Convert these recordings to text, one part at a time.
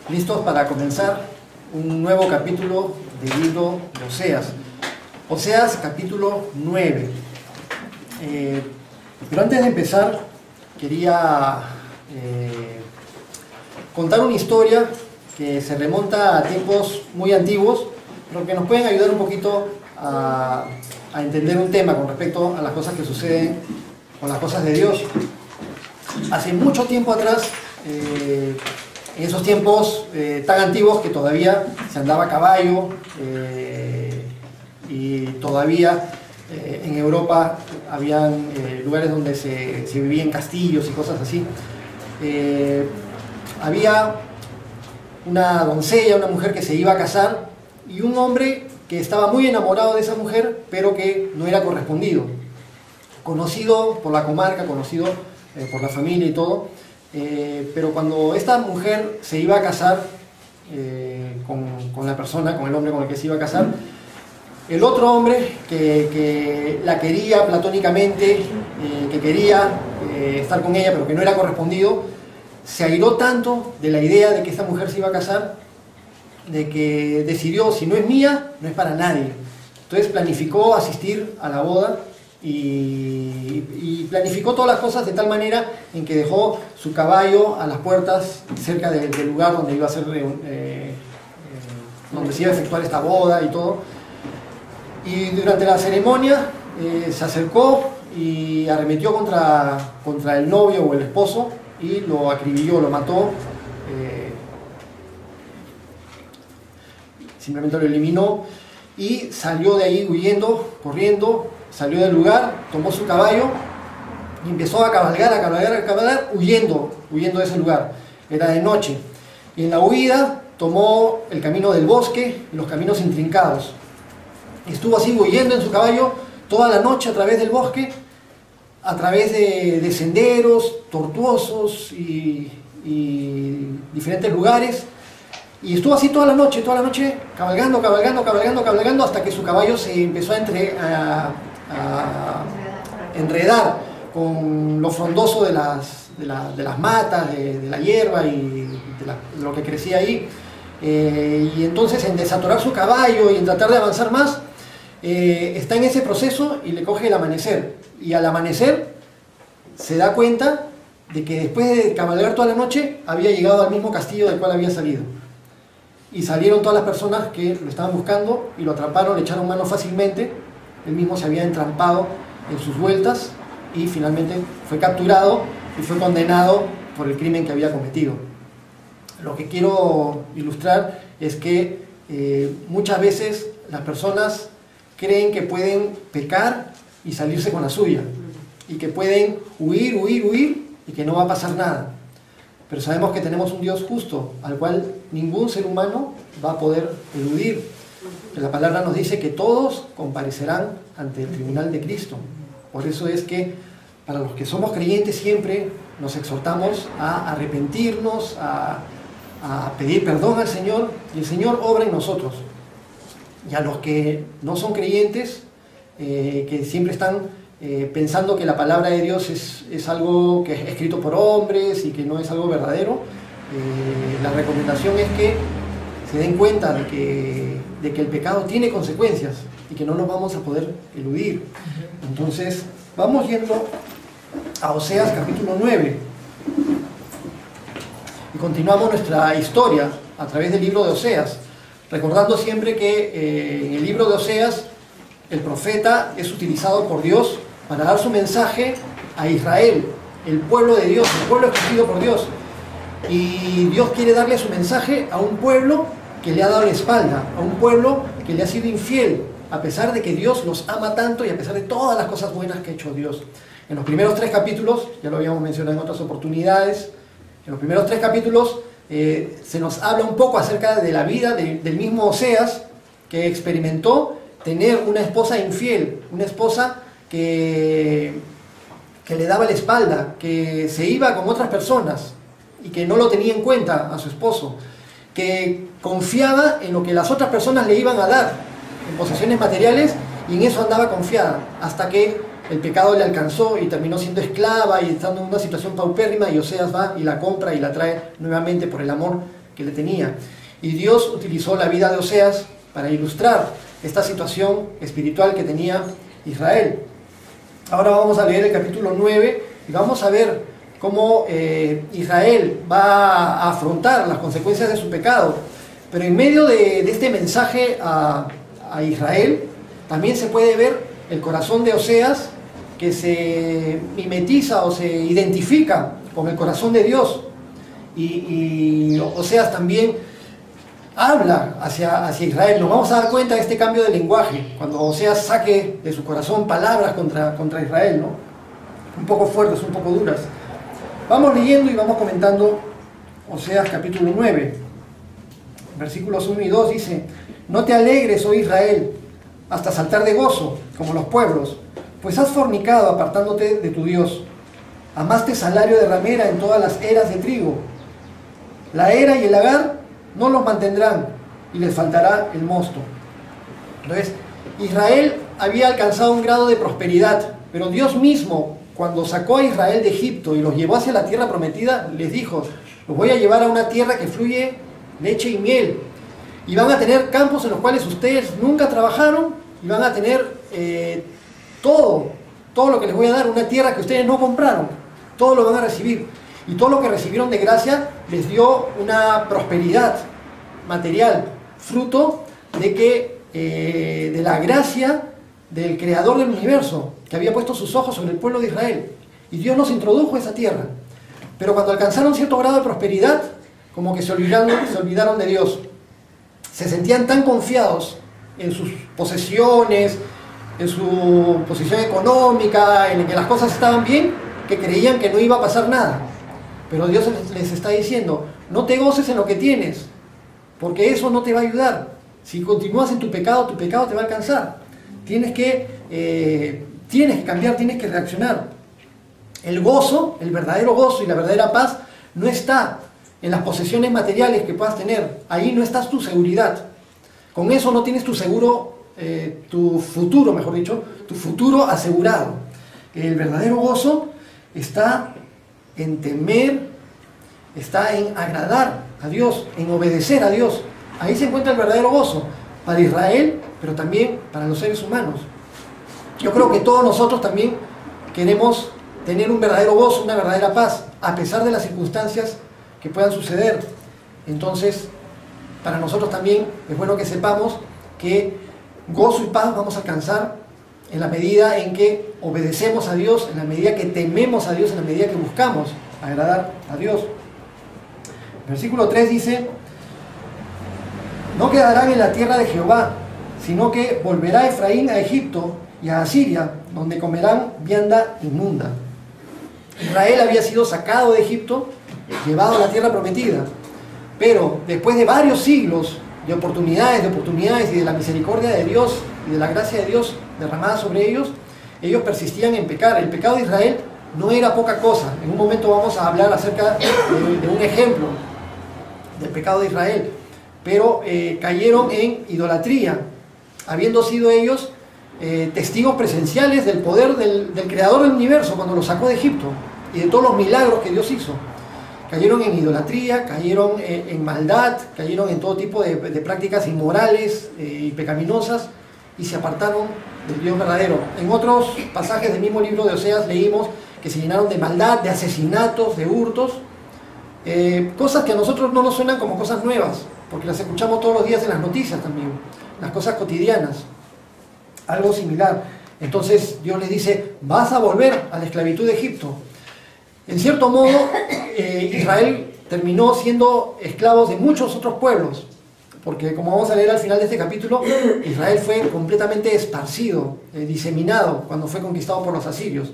listos para comenzar un nuevo capítulo del libro de Oseas. Oseas capítulo 9. Pero antes de empezar, quería contar una historia que se remonta a tiempos muy antiguos, pero que nos pueden ayudar un poquito a entender un tema con respecto a las cosas que suceden con las cosas de Dios. Hace mucho tiempo atrás, en esos tiempos tan antiguos que todavía se andaba a caballo y todavía en Europa habían lugares donde se vivía en castillos y cosas así, había una doncella, una mujer que se iba a casar, y un hombre que estaba muy enamorado de esa mujer, pero que no era correspondido, conocido por la comarca, conocido por la familia y todo, pero cuando esta mujer se iba a casar con la persona, con el hombre con el que se iba a casar, el otro hombre que la quería platónicamente, que quería estar con ella, pero que no era correspondido, se airó tanto de la idea de que esta mujer se iba a casar, de que decidió, si no es mía, no es para nadie. Entonces planificó asistir a la boda y planificó todas las cosas de tal manera en que dejó su caballo a las puertas cerca del lugar donde iba a ser, donde se iba a efectuar esta boda y todo. Y durante la ceremonia se acercó y arremetió contra el novio o el esposo y lo acribilló, lo mató. Simplemente lo eliminó y salió de ahí huyendo, corriendo, salió del lugar, tomó su caballo y empezó a cabalgar, huyendo de ese lugar. Era de noche. Y en la huida tomó el camino del bosque, los caminos intrincados. Estuvo así huyendo en su caballo toda la noche a través del bosque, a través de senderos tortuosos y diferentes lugares. Y estuvo así toda la noche, cabalgando, hasta que su caballo se empezó a enredar con lo frondoso de las matas, de la hierba y de lo que crecía ahí. Y entonces, en desatorar su caballo y en tratar de avanzar más, está en ese proceso y le coge el amanecer. Y al amanecer se da cuenta de que después de cabalgar toda la noche había llegado al mismo castillo del cual había salido. Y salieron todas las personas que lo estaban buscando y lo atraparon, le echaron mano fácilmente. Él mismo se había entrampado en sus vueltas y finalmente fue capturado y fue condenado por el crimen que había cometido. Lo que quiero ilustrar es que muchas veces las personas creen que pueden pecar y salirse con la suya, y que pueden huir y que no va a pasar nada. Pero sabemos que tenemos un Dios justo, al cual ningún ser humano va a poder eludir. La palabra nos dice que todos comparecerán ante el tribunal de Cristo. Por eso es que para los que somos creyentes siempre nos exhortamos a arrepentirnos, a pedir perdón al Señor, y el Señor obra en nosotros. Y a los que no son creyentes, que siempre están pensando que la palabra de Dios es algo que es escrito por hombres y que no es algo verdadero, la recomendación es que se den cuenta de que el pecado tiene consecuencias y que no nos vamos a poder eludir. Entonces, vamos yendo a Oseas capítulo 9 y continuamos nuestra historia a través del libro de Oseas, recordando siempre que en el libro de Oseas el profeta es utilizado por Dios para dar su mensaje a Israel, el pueblo de Dios, el pueblo escogido por Dios. Y Dios quiere darle su mensaje a un pueblo que le ha dado la espalda, a un pueblo que le ha sido infiel, a pesar de que Dios los ama tanto y a pesar de todas las cosas buenas que ha hecho Dios. En los primeros 3 capítulos, ya lo habíamos mencionado en otras oportunidades, en los primeros 3 capítulos se nos habla un poco acerca de la vida del mismo Oseas, que experimentó tener una esposa infiel, una esposa que le daba la espalda, que se iba con otras personas y que no lo tenía en cuenta a su esposo, que confiaba en lo que las otras personas le iban a dar, en posesiones materiales, y en eso andaba confiada, hasta que el pecado le alcanzó y terminó siendo esclava y estando en una situación paupérrima, y Oseas va y la compra y la trae nuevamente por el amor que le tenía. Y Dios utilizó la vida de Oseas para ilustrar esta situación espiritual que tenía Israel. Ahora vamos a leer el capítulo 9 y vamos a ver cómo Israel va a afrontar las consecuencias de su pecado. Pero en medio de este mensaje a Israel, también se puede ver el corazón de Oseas, que se mimetiza o se identifica con el corazón de Dios. Y Oseas también habla hacia Israel. Nos vamos a dar cuenta de este cambio de lenguaje, cuando Oseas saque de su corazón palabras contra Israel, ¿no? Un poco fuertes, un poco duras. Vamos leyendo y vamos comentando Oseas capítulo 9. Versículos 1 y 2 dice: no te alegres, oh Israel, hasta saltar de gozo, como los pueblos, pues has fornicado apartándote de tu Dios. Amaste salario de ramera en todas las eras de trigo. La era y el lagar no los mantendrán, y les faltará el mosto. Entonces, Israel había alcanzado un grado de prosperidad, pero Dios mismo, cuando sacó a Israel de Egipto y los llevó hacia la tierra prometida, les dijo: los voy a llevar a una tierra que fluye leche y miel, y van a tener campos en los cuales ustedes nunca trabajaron, y van a tener todo lo que les voy a dar, una tierra que ustedes no compraron, todo lo van a recibir, y todo lo que recibieron de gracia les dio una prosperidad material, fruto de que de la gracia del creador del universo, que había puesto sus ojos sobre el pueblo de Israel, y Dios los introdujo a esa tierra. Pero cuando alcanzaron cierto grado de prosperidad, como que se olvidaron de Dios. Se sentían tan confiados en sus posesiones, en su posición económica, en que las cosas estaban bien, que creían que no iba a pasar nada. Pero Dios les está diciendo: no te goces en lo que tienes, porque eso no te va a ayudar. Si continúas en tu pecado te va a alcanzar. Tienes que cambiar, tienes que reaccionar. El gozo, el verdadero gozo y la verdadera paz no está en las posesiones materiales que puedas tener. Ahí no está tu seguridad. Con eso no tienes tu seguro, tu futuro, mejor dicho, tu futuro asegurado. El verdadero gozo está en temer, está en agradar a Dios, en obedecer a Dios. Ahí se encuentra el verdadero gozo, para Israel, pero también para los seres humanos. Yo creo que todos nosotros también queremos tener un verdadero gozo, una verdadera paz, a pesar de las circunstancias que puedan suceder. Entonces, para nosotros también es bueno que sepamos que gozo y paz vamos a alcanzar en la medida en que obedecemos a Dios, en la medida que tememos a Dios, en la medida que buscamos agradar a Dios. Versículo 3 dice: no quedarán en la tierra de Jehová, sino que volverá Efraín a Egipto y a Asiria, donde comerán vianda inmunda. Israel había sido sacado de Egipto, llevado a la tierra prometida, pero después de varios siglos de oportunidades y de la misericordia de Dios y de la gracia de Dios derramada sobre ellos, ellos persistían en pecar. El pecado de Israel no era poca cosa. En un momento vamos a hablar acerca de un ejemplo del pecado de Israel, pero cayeron en idolatría, habiendo sido ellos testigos presenciales del poder del creador del universo cuando los sacó de Egipto y de todos los milagros que Dios hizo. Cayeron en idolatría, cayeron en maldad, cayeron en todo tipo de prácticas inmorales y pecaminosas, y se apartaron del Dios verdadero. En otros pasajes del mismo libro de Oseas leímos que se llenaron de maldad, de asesinatos, de hurtos, cosas que a nosotros no nos suenan como cosas nuevas, porque las escuchamos todos los días en las noticias también, las cosas cotidianas, algo similar. Entonces Dios les dice: vas a volver a la esclavitud de Egipto. En cierto modo, Israel terminó siendo esclavos de muchos otros pueblos, porque como vamos a leer al final de este capítulo, Israel fue completamente esparcido, diseminado cuando fue conquistado por los asirios.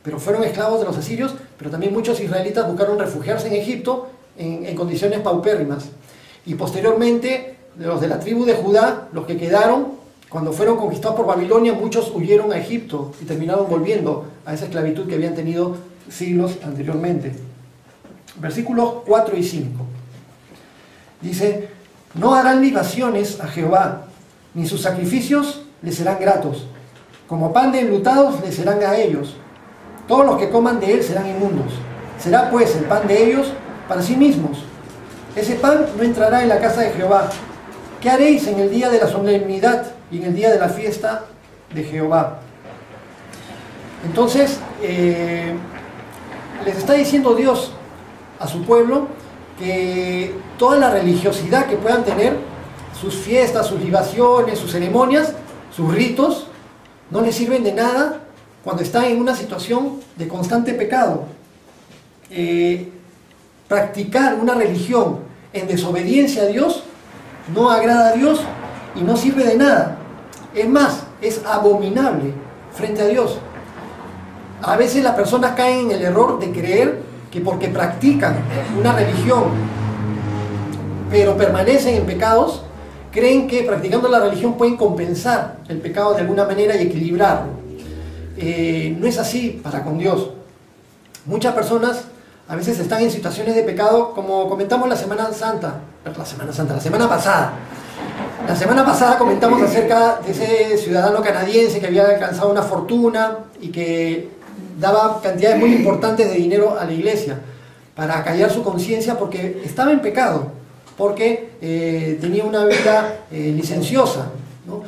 Pero fueron esclavos de los asirios, pero también muchos israelitas buscaron refugiarse en Egipto en condiciones paupérrimas. Y posteriormente, los de la tribu de Judá, los que quedaron, cuando fueron conquistados por Babilonia, muchos huyeron a Egipto y terminaron volviendo a esa esclavitud que habían tenido siglos anteriormente. Versículos 4 y 5. Dice: no harán libaciones a Jehová, ni sus sacrificios les serán gratos. Como pan de enlutados les serán a ellos. Todos los que coman de él serán inmundos. Será pues el pan de ellos para sí mismos. ese pan no entrará en la casa de Jehová. ¿Qué haréis en el día de la solemnidad y en el día de la fiesta de Jehová? Entonces, les está diciendo Dios a su pueblo que toda la religiosidad que puedan tener, sus fiestas, sus libaciones, sus ceremonias, sus ritos, no les sirven de nada cuando están en una situación de constante pecado. Practicar una religión en desobediencia a Dios no agrada a Dios y no sirve de nada. Es más, es abominable frente a Dios. A veces las personas caen en el error de creer que porque practican una religión pero permanecen en pecados, creen que practicando la religión pueden compensar el pecado de alguna manera y equilibrarlo. No es así para con Dios. Muchas personas a veces están en situaciones de pecado, como comentamos la semana pasada. La semana pasada comentamos acerca de ese ciudadano canadiense que había alcanzado una fortuna y que daba cantidades muy importantes de dinero a la iglesia para callar su conciencia porque estaba en pecado, porque tenía una vida licenciosa, ¿no?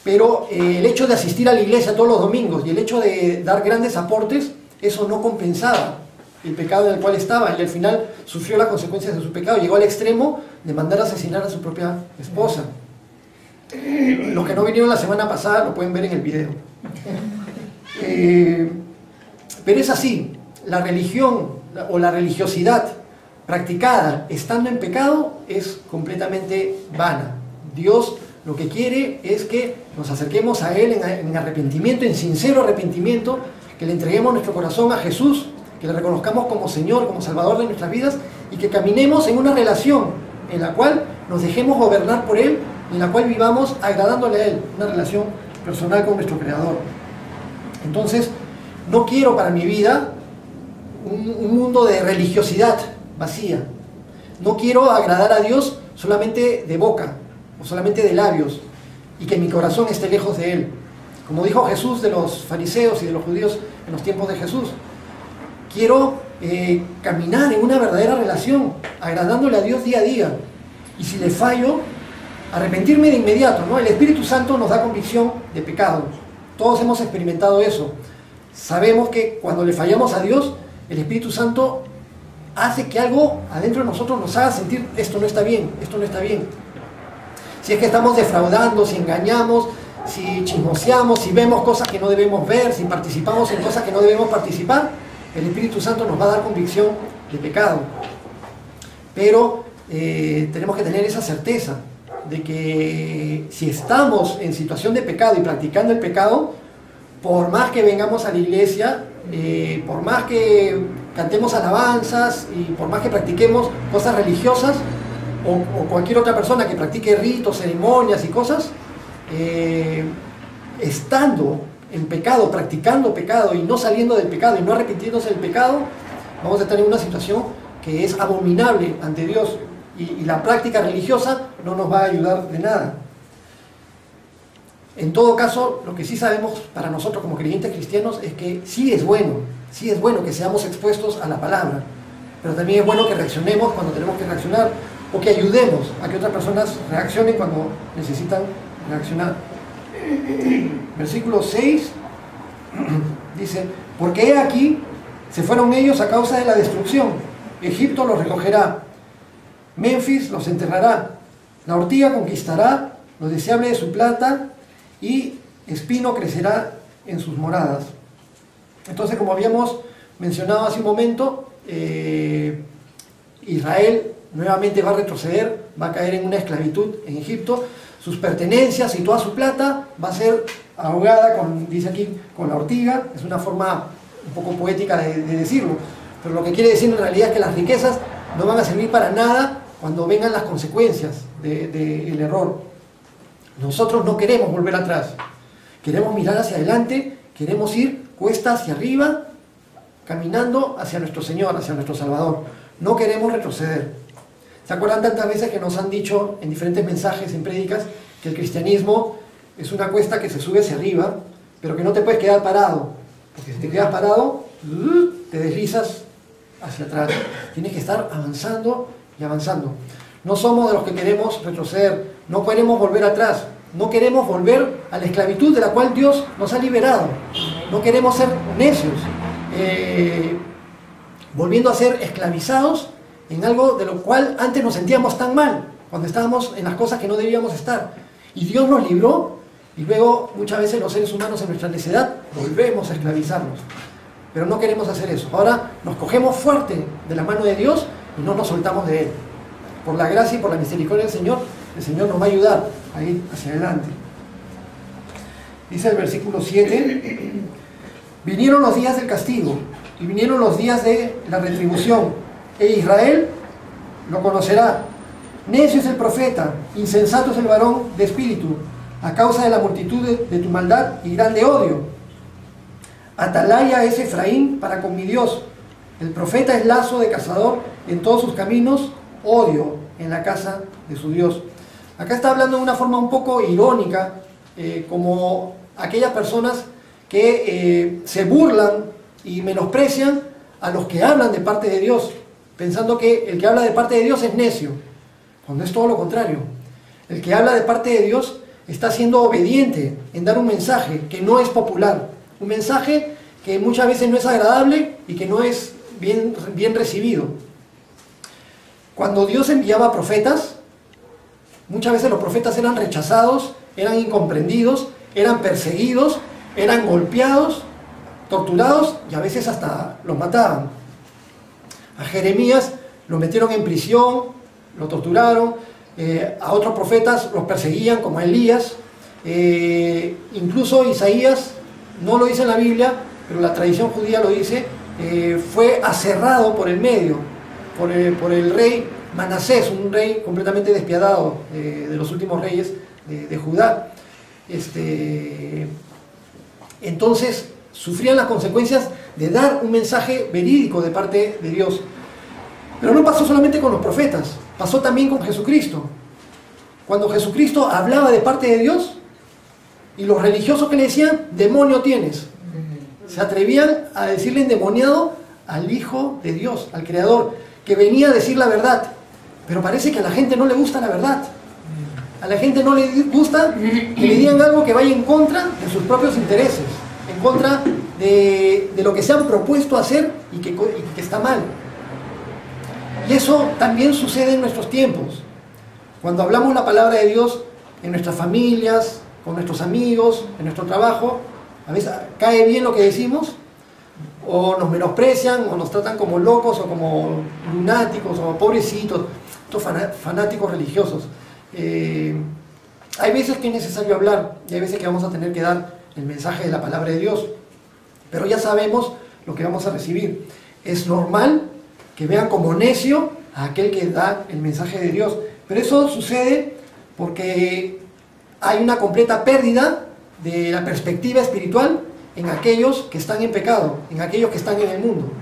Pero el hecho de asistir a la iglesia todos los domingos y el hecho de dar grandes aportes, eso no compensaba el pecado en el cual estaba, y al final sufrió las consecuencias de su pecado. Llegó al extremo de mandar a asesinar a su propia esposa. Los que no vinieron la semana pasada lo pueden ver en el video. Pero es así, la religión o la religiosidad practicada estando en pecado es completamente vana. Dios lo que quiere es que nos acerquemos a Él en arrepentimiento, en sincero arrepentimiento, que le entreguemos nuestro corazón a Jesús, que le reconozcamos como Señor, como Salvador de nuestras vidas, y que caminemos en una relación en la cual nos dejemos gobernar por Él, en la cual vivamos agradándole a Él, una relación personal con nuestro Creador. Entonces, no quiero para mi vida un mundo de religiosidad vacía. No quiero agradar a Dios solamente de boca o solamente de labios y que mi corazón esté lejos de Él. Como dijo Jesús de los fariseos y de los judíos en los tiempos de Jesús, quiero caminar en una verdadera relación, agradándole a Dios día a día. Y si le fallo, arrepentirme de inmediato, ¿no? El Espíritu Santo nos da convicción de pecado. Todos hemos experimentado eso. Sabemos que cuando le fallamos a Dios, el Espíritu Santo hace que algo adentro de nosotros nos haga sentir esto no está bien, esto no está bien. Si es que estamos defraudando, si engañamos, si chismoseamos, si vemos cosas que no debemos ver, si participamos en cosas que no debemos participar, el Espíritu Santo nos va a dar convicción de pecado. Pero tenemos que tener esa certeza de que si estamos en situación de pecado y practicando el pecado, por más que vengamos a la iglesia, por más que cantemos alabanzas y por más que practiquemos cosas religiosas o cualquier otra persona que practique ritos, ceremonias y cosas, estando en pecado, practicando pecado y no saliendo del pecado y no arrepintiéndose del pecado, vamos a estar en una situación que es abominable ante Dios y la práctica religiosa no nos va a ayudar de nada. En todo caso, lo que sí sabemos para nosotros como creyentes cristianos es que sí es bueno que seamos expuestos a la palabra, pero también es bueno que reaccionemos cuando tenemos que reaccionar o que ayudemos a que otras personas reaccionen cuando necesitan reaccionar. Versículo 6 dice: porque he aquí, se fueron ellos a causa de la destrucción, Egipto los recogerá, Memphis los enterrará, la ortiga conquistará lo deseable de su plata, y espino crecerá en sus moradas. Entonces, como habíamos mencionado hace un momento, Israel nuevamente va a retroceder, va a caer en una esclavitud en Egipto. Sus pertenencias y toda su plata va a ser ahogada con, dice aquí, con la ortiga. Es una forma un poco poética de decirlo, pero lo que quiere decir en realidad es que las riquezas no van a servir para nada cuando vengan las consecuencias del error. Nosotros no queremos volver atrás, queremos mirar hacia adelante, queremos ir cuesta hacia arriba, caminando hacia nuestro Señor, hacia nuestro Salvador. No queremos retroceder. ¿Se acuerdan tantas veces que nos han dicho en diferentes mensajes, en prédicas, que el cristianismo es una cuesta que se sube hacia arriba, pero que no te puedes quedar parado? Porque si te quedas parado, te deslizas hacia atrás. Tienes que estar avanzando y avanzando. No somos de los que queremos retroceder, no queremos volver atrás, no queremos volver a la esclavitud de la cual Dios nos ha liberado. No queremos ser necios, volviendo a ser esclavizados en algo de lo cual antes nos sentíamos tan mal, cuando estábamos en las cosas que no debíamos estar. Y Dios nos libró, y luego muchas veces los seres humanos en nuestra necedad volvemos a esclavizarnos. Pero no queremos hacer eso. Ahora nos cogemos fuerte de la mano de Dios y no nos soltamos de Él. Por la gracia y por la misericordia del Señor, el Señor nos va a ayudar a ir hacia adelante. Dice el versículo 7, vinieron los días del castigo y vinieron los días de la retribución, e Israel lo conocerá. Necio es el profeta, insensato es el varón de espíritu, a causa de la multitud de tu maldad y grande odio. Atalaya es Efraín para con mi Dios, el profeta es lazo de cazador en todos sus caminos, odio en la casa de su Dios. Acá está hablando de una forma un poco irónica, como aquellas personas que se burlan y menosprecian a los que hablan de parte de Dios, pensando que el que habla de parte de Dios es necio, cuando es todo lo contrario. El que habla de parte de Dios está siendo obediente en dar un mensaje que no es popular, un mensaje que muchas veces no es agradable y que no es bien recibido. Cuando Dios enviaba profetas, muchas veces los profetas eran rechazados, eran incomprendidos, eran perseguidos, eran golpeados, torturados y a veces hasta los mataban. A Jeremías lo metieron en prisión, lo torturaron, a otros profetas los perseguían como a Elías, incluso Isaías, no lo dice en la Biblia, pero la tradición judía lo dice, fue aserrado por el medio, por el rey Manasés, un rey completamente despiadado, de los últimos reyes de Judá. Entonces sufrían las consecuencias de dar un mensaje verídico de parte de Dios. Pero no pasó solamente con los profetas, pasó también con Jesucristo. Cuando Jesucristo hablaba de parte de Dios, y los religiosos que le decían, demonio tienes, se atrevían a decirle endemoniado al Hijo de Dios, al Creador, que venía a decir la verdad. Pero parece que a la gente no le gusta la verdad. A la gente no le gusta que le digan algo que vaya en contra de sus propios intereses, en contra de lo que se han propuesto hacer y que está mal. Y eso también sucede en nuestros tiempos. Cuando hablamos la palabra de Dios en nuestras familias, con nuestros amigos, en nuestro trabajo, a veces cae bien lo que decimos, o nos menosprecian, o nos tratan como locos, o como lunáticos, o pobrecitos, estos fanáticos religiosos. Hay veces que es necesario hablar, y hay veces que vamos a tener que dar el mensaje de la palabra de Dios, pero ya sabemos lo que vamos a recibir. Es normal que vean como necio a aquel que da el mensaje de Dios, pero eso sucede porque hay una completa pérdida de la perspectiva espiritual en aquellos que están en pecado, en aquellos que están en el mundo.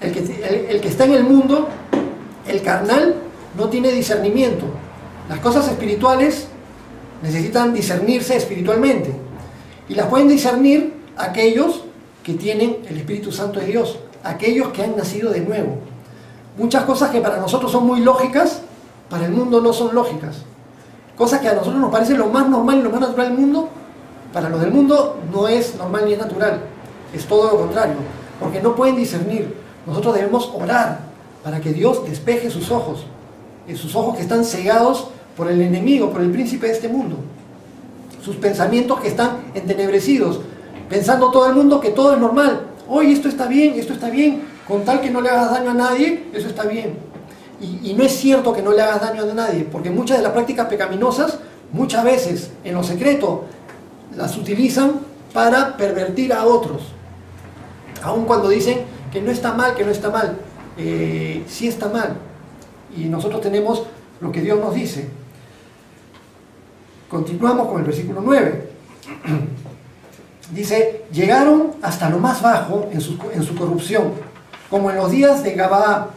El que está en el mundo, el carnal, no tiene discernimiento. Las cosas espirituales necesitan discernirse espiritualmente, y las pueden discernir aquellos que tienen el Espíritu Santo de Dios, aquellos que han nacido de nuevo. Muchas cosas que para nosotros son muy lógicas, para el mundo no son lógicas. Cosas que a nosotros nos parece lo más normal y lo más natural del mundo, para los del mundo no es normal ni es natural, es todo lo contrario, porque no pueden discernir. Nosotros debemos orar para que Dios despeje sus ojos que están cegados por el enemigo, por el príncipe de este mundo, sus pensamientos que están entenebrecidos, pensando todo el mundo que todo es normal. Hoy esto está bien, con tal que no le hagas daño a nadie, eso está bien. Y no es cierto que no le hagas daño a nadie, porque muchas de las prácticas pecaminosas, muchas veces en lo secreto, las utilizan para pervertir a otros. Aun cuando dicen que no está mal, sí está mal. Y nosotros tenemos lo que Dios nos dice. Continuamos con el versículo 9. Dice, llegaron hasta lo más bajo en su corrupción, como en los días de Gabaa.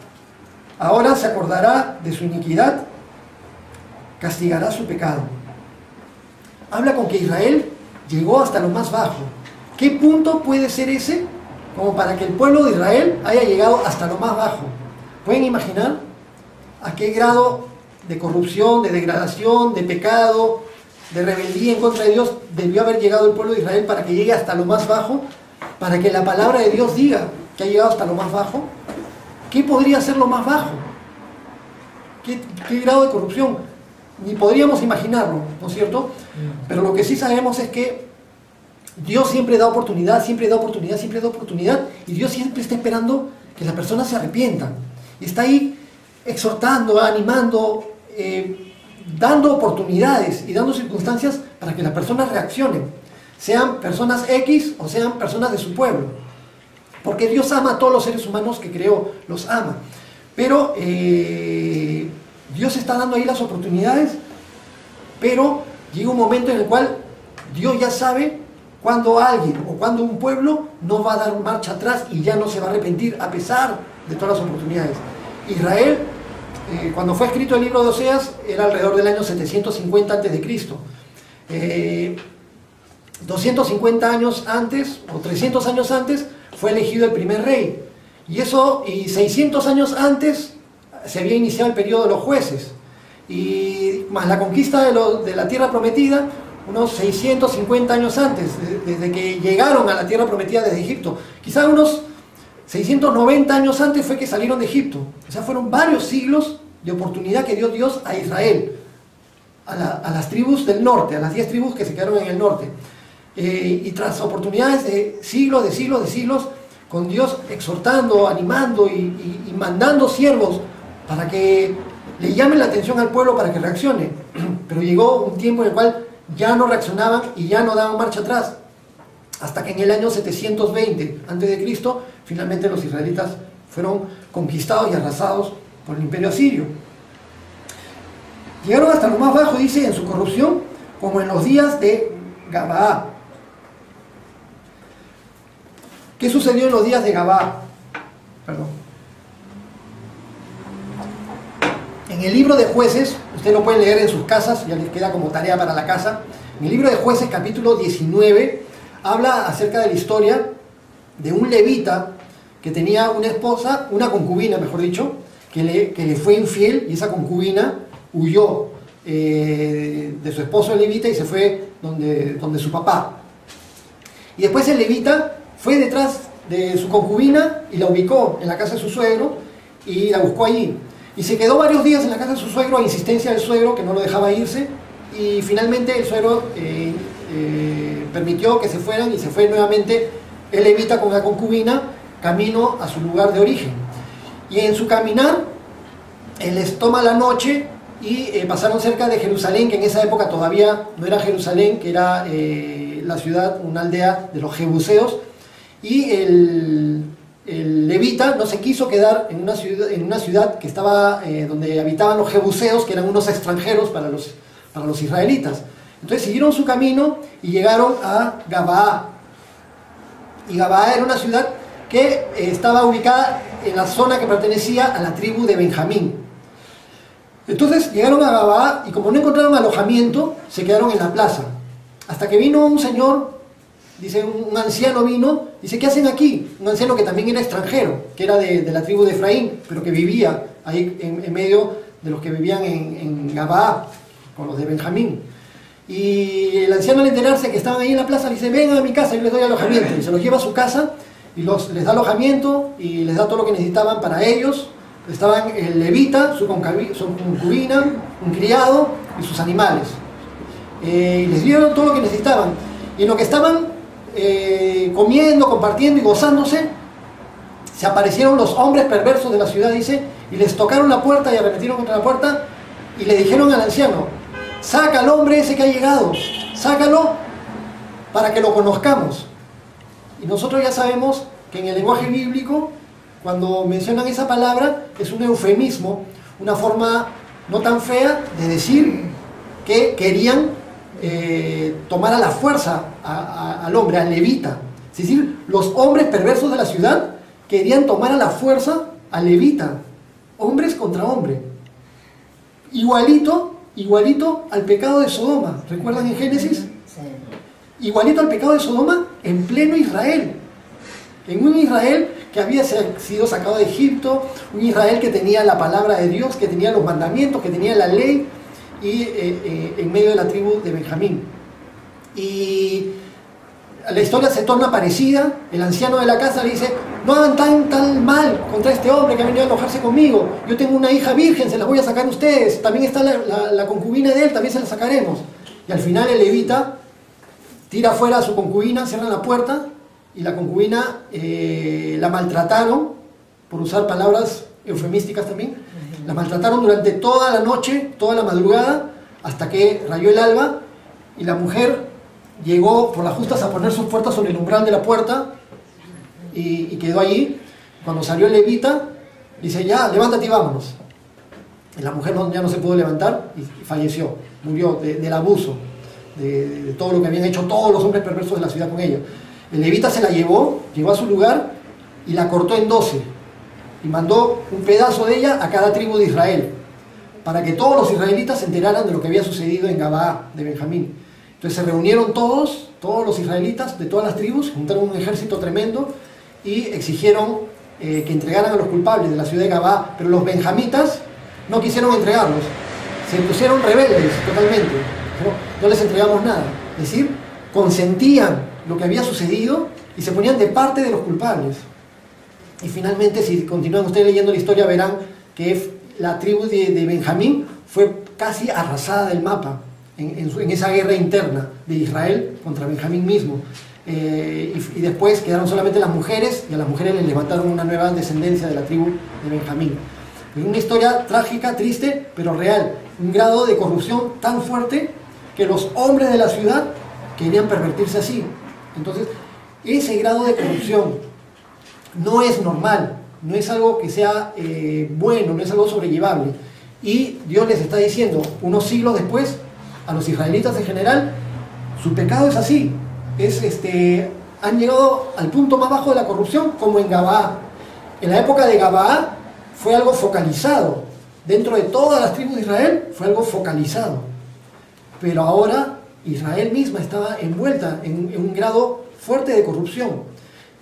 Ahora se acordará de su iniquidad, castigará su pecado. Habla con que Israel llegó hasta lo más bajo. ¿Qué punto puede ser ese como para que el pueblo de Israel haya llegado hasta lo más bajo? ¿Pueden imaginar? a qué grado de corrupción, de degradación, de pecado, de rebeldía en contra de Dios debió haber llegado el pueblo de Israel para que llegue hasta lo más bajo, para que la palabra de Dios diga que ha llegado hasta lo más bajo. ¿Qué podría ser lo más bajo? ¿Qué grado de corrupción? Ni podríamos imaginarlo, ¿no es cierto? Pero lo que sí sabemos es que Dios siempre da oportunidad, siempre da oportunidad, siempre da oportunidad, y Dios siempre está esperando que las personas se arrepientan. Y está ahí exhortando, animando, dando oportunidades y dando circunstancias para que las personas reaccionen, sean personas X o sean personas de su pueblo. Porque Dios ama a todos los seres humanos que creó, los ama. Pero Dios está dando ahí las oportunidades, pero llega un momento en el cual Dios ya sabe cuando alguien o cuando un pueblo no va a dar marcha atrás y ya no se va a arrepentir a pesar de todas las oportunidades. Israel, cuando fue escrito el libro de Oseas, era alrededor del año 750 a.C. 250 años antes, o 300 años antes, fue elegido el primer rey. Y 600 años antes se había iniciado el periodo de los jueces. Y más la conquista de la tierra prometida, unos 650 años antes, desde que llegaron a la tierra prometida desde Egipto. Quizá unos 690 años antes fue que salieron de Egipto. O sea, fueron varios siglos de oportunidad que dio Dios a Israel, a las tribus del norte, a las 10 tribus que se quedaron en el norte. Y tras oportunidades de siglos, con Dios exhortando, animando y mandando siervos para que le llamen la atención al pueblo para que reaccione. Pero llegó un tiempo en el cual ya no reaccionaban y ya no daban marcha atrás. Hasta que en el año 720 a.C., finalmente los israelitas fueron conquistados y arrasados por el imperio asirio. Llegaron hasta lo más bajo, dice, en su corrupción, como en los días de Gabaá. ¿Qué sucedió en los días de Gabaá? En el libro de Jueces, ustedes lo pueden leer en sus casas, ya les queda como tarea para la casa. En el libro de Jueces, capítulo 19, habla acerca de la historia de un levita que tenía una esposa, una concubina, mejor dicho, que le fue infiel, y esa concubina huyó de su esposo el levita y se fue donde su papá. Y después el levita fue detrás de su concubina y la ubicó en la casa de su suegro y la buscó allí. Y se quedó varios días en la casa de su suegro a insistencia del suegro, que no lo dejaba irse, y finalmente el suegro permitió que se fueran y se fue nuevamente el levita con la concubina camino a su lugar de origen. Y en su caminar, él les toma la noche y pasaron cerca de Jerusalén, que en esa época todavía no era Jerusalén, que era la ciudad, una aldea de los jebuseos, y el levita no se quiso quedar en una ciudad que estaba donde habitaban los jebuseos, que eran unos extranjeros para los israelitas. Entonces siguieron su camino y llegaron a Gabaá. Y Gabaá era una ciudad que estaba ubicada en la zona que pertenecía a la tribu de Benjamín. Entonces llegaron a Gabaá y como no encontraron alojamiento, se quedaron en la plaza. Hasta que vino un señor, dice, un anciano vino, dice, ¿qué hacen aquí? Un anciano que también era extranjero, que era de la tribu de Efraín, pero que vivía ahí en medio de los que vivían en Gabaá, con los de Benjamín. Y el anciano, al enterarse que estaban ahí en la plaza, dice, vengan a mi casa, yo les doy alojamiento. Y se los lleva a su casa y les da alojamiento y les da todo lo que necesitaban para ellos. Estaban el levita, su concubina, un criado y sus animales. Y les dieron todo lo que necesitaban. Y en lo que estaban comiendo, compartiendo y gozándose, se aparecieron los hombres perversos de la ciudad, dice, y les tocaron la puerta y arremetieron contra la puerta y le dijeron al anciano, saca al hombre ese que ha llegado, sácalo para que lo conozcamos. Y nosotros ya sabemos que en el lenguaje bíblico, cuando mencionan esa palabra, es un eufemismo, una forma no tan fea de decir que querían tomar a la fuerza al hombre, al levita. Es decir, los hombres perversos de la ciudad querían tomar a la fuerza al levita, hombres contra hombre. Igualito al pecado de Sodoma. ¿Recuerdan en Génesis? Igualito al pecado de Sodoma en pleno Israel. en un Israel que había sido sacado de Egipto, un Israel que tenía la palabra de Dios, que tenía los mandamientos, que tenía la ley, y en medio de la tribu de Benjamín. Y la historia se torna parecida. El anciano de la casa le dice: no hagan tan mal contra este hombre que ha venido a alojarse conmigo. Yo tengo una hija virgen, se las voy a sacar a ustedes. También está la concubina de él, también se la sacaremos. Y al final el levita tira fuera a su concubina, cierra la puerta, y la concubina la maltrataron, por usar palabras eufemísticas también. La maltrataron durante toda la noche, toda la madrugada, hasta que rayó el alba, y la mujer llegó por las justas a poner sus puertas sobre el umbral de la puerta y quedó allí. Cuando salió el levita, dice: ya, levántate y vámonos. Y la mujer ya no se pudo levantar y falleció, murió del abuso, de todo lo que habían hecho todos los hombres perversos de la ciudad con ella. El levita se la llevó a su lugar y la cortó en 12 y mandó un pedazo de ella a cada tribu de Israel, para que todos los israelitas se enteraran de lo que había sucedido en Gabaa de Benjamín. Entonces se reunieron todos los israelitas de todas las tribus, juntaron un ejército tremendo y exigieron que entregaran a los culpables de la ciudad de Gabaa, pero los benjamitas no quisieron entregarlos, se pusieron rebeldes totalmente, no les entregamos nada, es decir, consentían lo que había sucedido y se ponían de parte de los culpables. Y finalmente, si continúan ustedes leyendo la historia, verán que la tribu de Benjamín fue casi arrasada del mapa en esa guerra interna de Israel contra Benjamín mismo. Y después quedaron solamente las mujeres, y a las mujeres les levantaron una nueva descendencia de la tribu de Benjamín. Es una historia trágica, triste, pero real. Un grado de corrupción tan fuerte que los hombres de la ciudad querían pervertirse así. Entonces, ese grado de corrupción no es normal, no es algo que sea bueno, no es algo sobrellevable. Y Dios les está diciendo, unos siglos después, a los israelitas en general, su pecado es así. Han llegado al punto más bajo de la corrupción, como en Gabaa. En la época de Gabaa fue algo focalizado. Dentro de todas las tribus de Israel fue algo focalizado. Pero ahora Israel misma estaba envuelta en un grado fuerte de corrupción.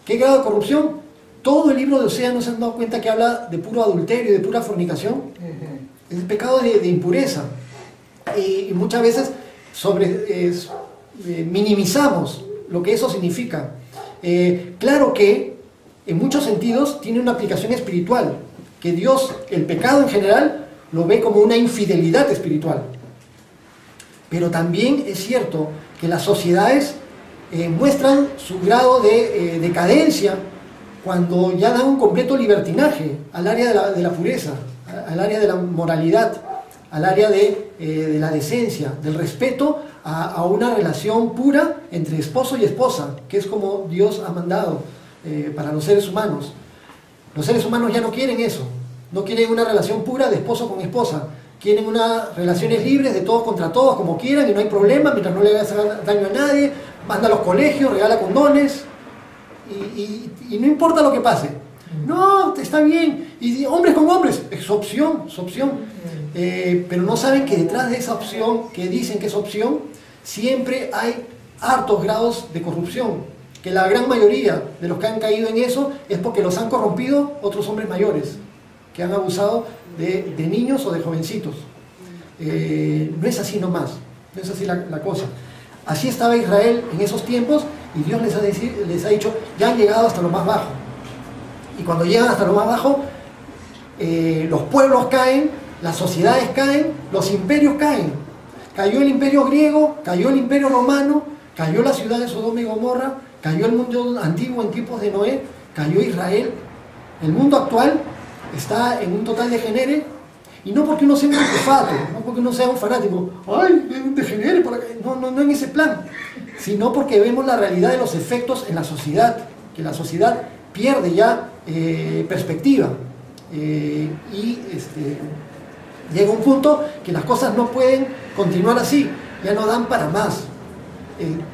¿Qué grado de corrupción? Todo el libro de Oseas, ¿no se han dado cuenta que habla de puro adulterio, de pura fornicación? Es el pecado de impureza. Y muchas veces minimizamos lo que eso significa. Claro que en muchos sentidos tiene una aplicación espiritual, que Dios, el pecado en general, lo ve como una infidelidad espiritual. Pero también es cierto que las sociedades muestran su grado de decadencia cuando ya dan un completo libertinaje al área de la pureza, al área de la moralidad, al área de la decencia, del respeto a una relación pura entre esposo y esposa, que es como Dios ha mandado para los seres humanos. Los seres humanos ya no quieren eso, no quieren una relación pura de esposo con esposa, quieren unas relaciones libres de todos contra todos, como quieran, y no hay problema, mientras no le hagas daño a nadie, manda a los colegios, regala condones, y no importa lo que pase. No, está bien, y hombres con hombres, es opción, pero no saben que detrás de esa opción, que dicen que es opción, siempre hay hartos grados de corrupción, que la gran mayoría de los que han caído en eso es porque los han corrompido otros hombres mayores, que han abusado de niños o de jovencitos. No es así nomás, no es así la cosa. Así estaba Israel en esos tiempos, y Dios les ha dicho, ya han llegado hasta lo más bajo. Y cuando llegan hasta lo más bajo, los pueblos caen, las sociedades caen, los imperios caen. Cayó el imperio griego, cayó el imperio romano, cayó la ciudad de Sodoma y Gomorra, cayó el mundo antiguo en tiempos de Noé, cayó Israel. El mundo actual está en un total degenere, y no porque uno sea un antifato, no porque uno sea un fanático, ¡ay, es un degenere! No en ese plan, sino porque vemos la realidad de los efectos en la sociedad, que la sociedad pierde ya perspectiva, y llega un punto que las cosas no pueden continuar así, ya no dan para más.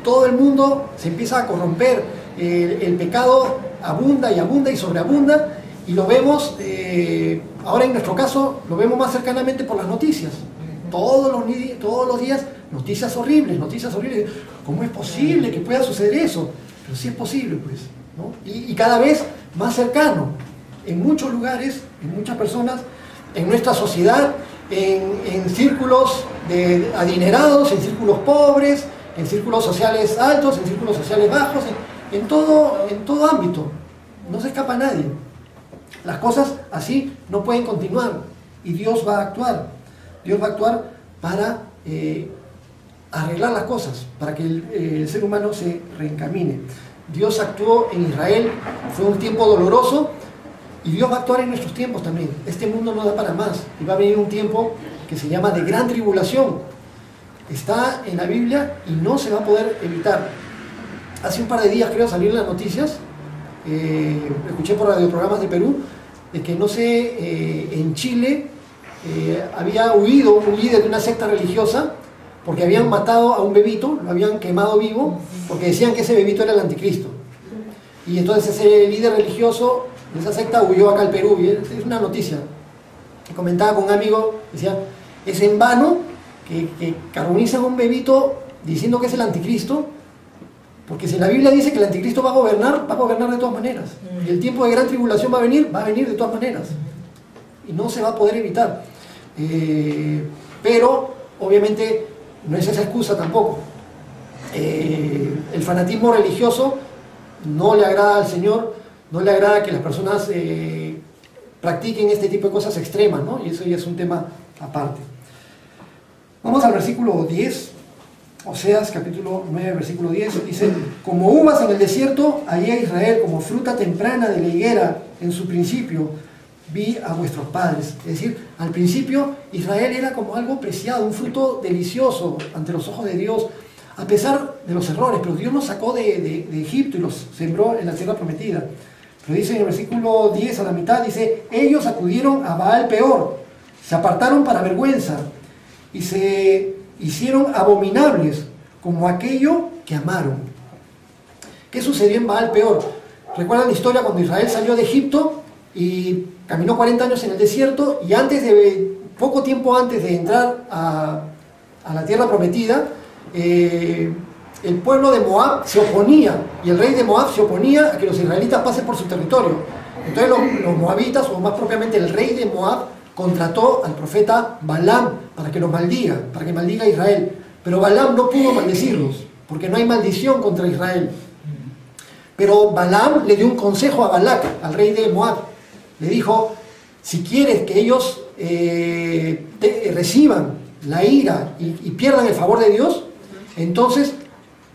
Todo el mundo se empieza a corromper, el pecado abunda y sobreabunda, y lo vemos, ahora en nuestro caso, lo vemos más cercanamente por las noticias. Todos los días, noticias horribles. ¿Cómo es posible que pueda suceder eso? Pero sí es posible, pues. ¿no? Y cada vez más cercano, en muchos lugares, en muchas personas, en nuestra sociedad, en círculos de adinerados, en círculos pobres, en círculos sociales altos, en círculos sociales bajos, en todo ámbito. No se escapa nadie. Las cosas así no pueden continuar y Dios va a actuar. Dios va a actuar para arreglar las cosas, para que el ser humano se reencamine. Dios actuó en Israel, fue un tiempo doloroso, y Dios va a actuar en nuestros tiempos también. Este mundo no da para más y va a venir un tiempo que se llama de gran tribulación. Está en la Biblia y no se va a poder evitar. Hace un par de días, creo, salieron las noticias, escuché por radioprogramas de Perú, de que, no sé, en Chile había huido un líder de una secta religiosa porque habían matado a un bebito, lo habían quemado vivo, porque decían que ese bebito era el anticristo. Y entonces ese líder religioso de esa secta huyó acá al Perú, y es una noticia. Comentaba con un amigo, decía, es en vano que carbonizan a un bebito diciendo que es el anticristo, porque si la Biblia dice que el anticristo va a gobernar de todas maneras. Y el tiempo de gran tribulación va a venir de todas maneras. Y no se va a poder evitar. Pero, obviamente, no es esa excusa tampoco. El fanatismo religioso no le agrada al Señor, no le agrada que las personas practiquen este tipo de cosas extremas, ¿no? Y eso ya es un tema aparte. Vamos al versículo 10, Oseas capítulo 9, versículo 10, dice: como uvas en el desierto, hallé a Israel, como fruta temprana de la higuera en su principio, vi a vuestros padres. Es decir, al principio Israel era como algo preciado, un fruto delicioso ante los ojos de Dios, a pesar de los errores, pero Dios los sacó de Egipto y los sembró en la tierra prometida. Pero dice en el versículo 10, a la mitad, dice: ellos acudieron a Baal Peor, se apartaron para vergüenza, y se hicieron abominables como aquello que amaron. ¿Qué sucedió en Baal Peor? ¿Recuerdan la historia cuando Israel salió de Egipto y caminó 40 años en el desierto, y poco tiempo antes de entrar a la tierra prometida, el pueblo de Moab se oponía, y el rey de Moab se oponía a que los israelitas pasen por su territorio? Entonces los moabitas, o más propiamente el rey de Moab, contrató al profeta Balaam para que los maldiga, para que maldiga a Israel. Pero Balaam no pudo maldecirlos, porque no hay maldición contra Israel. Pero Balaam le dio un consejo a Balac, al rey de Moab. Le dijo: si quieres que ellos reciban la ira y pierdan el favor de Dios, entonces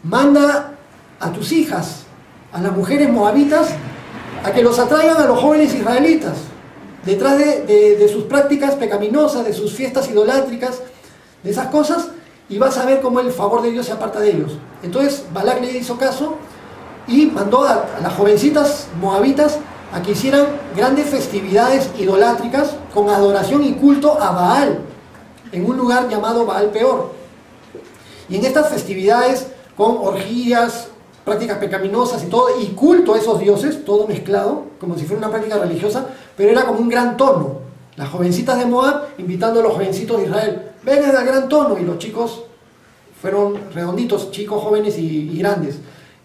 manda a tus hijas, a las mujeres moabitas, a que los atraigan a los jóvenes israelitas, detrás de sus prácticas pecaminosas, de sus fiestas idolátricas, de esas cosas, y vas a ver cómo el favor de Dios se aparta de ellos. Entonces Balac le hizo caso y mandó a las jovencitas moabitas a que hicieran grandes festividades idolátricas con adoración y culto a Baal, en un lugar llamado Baal Peor. Y en estas festividades, con orgías, prácticas pecaminosas y todo, y culto a esos dioses, todo mezclado, como si fuera una práctica religiosa, pero era como un gran tono. Las jovencitas de Moab invitando a los jovencitos de Israel: vengan al gran tono, y los chicos fueron redonditos, chicos, jóvenes y grandes,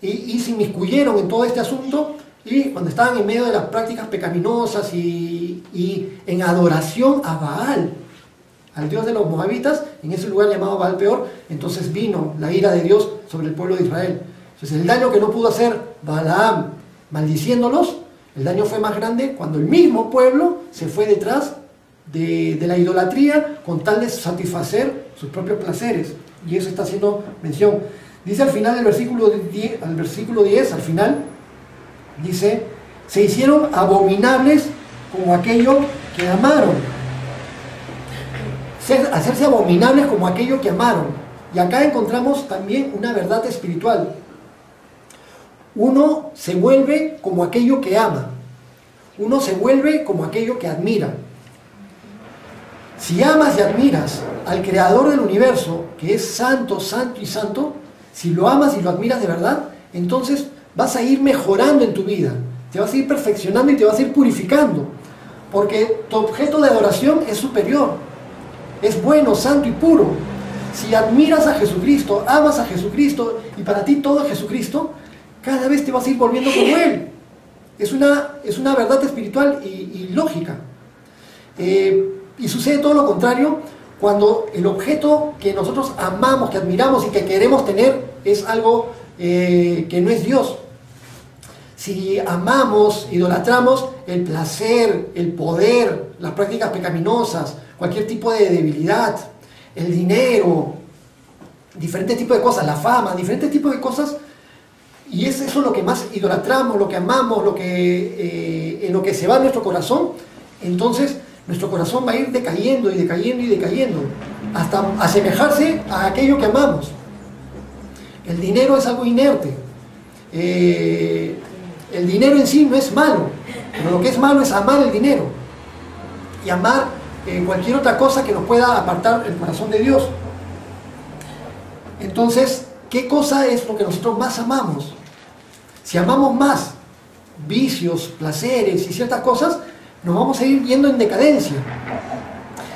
y se inmiscuyeron en todo este asunto, y cuando estaban en medio de las prácticas pecaminosas y en adoración a Baal, al dios de los moabitas, en ese lugar llamado Baal Peor, entonces vino la ira de Dios sobre el pueblo de Israel. Entonces el daño que no pudo hacer Balaam maldiciéndolos, el daño fue más grande cuando el mismo pueblo se fue detrás de la idolatría con tal de satisfacer sus propios placeres. Y eso está haciendo mención. Dice al final del versículo 10, al final, dice: se hicieron abominables como aquello que amaron. Hacerse abominables como aquello que amaron. Y acá encontramos también una verdad espiritual. Uno se vuelve como aquello que ama. Uno se vuelve como aquello que admira. Si amas y admiras al creador del universo, que es santo, santo y santo, si lo amas y lo admiras de verdad, entonces vas a ir mejorando en tu vida, te vas a ir perfeccionando y te vas a ir purificando, porque tu objeto de adoración es superior, es bueno, santo y puro. Si admiras a Jesucristo, amas a Jesucristo y para ti todo es Jesucristo, cada vez te vas a ir volviendo como Él. Es una verdad espiritual y lógica. Y sucede todo lo contrario cuando el objeto que nosotros amamos, que admiramos y que queremos tener es algo que no es Dios. Si amamos, idolatramos el placer, el poder, las prácticas pecaminosas, cualquier tipo de debilidad, el dinero, diferentes tipos de cosas, la fama, diferentes tipos de cosas, y es eso lo que más idolatramos, lo que amamos, en lo que se va nuestro corazón, entonces nuestro corazón va a ir decayendo y decayendo y decayendo, hasta asemejarse a aquello que amamos. El dinero es algo inerte. El dinero en sí no es malo, pero lo que es malo es amar el dinero y amar cualquier otra cosa que nos pueda apartar el corazón de Dios. Entonces, ¿qué cosa es lo que nosotros más amamos? Si amamos más vicios, placeres y ciertas cosas, nos vamos a ir yendo en decadencia.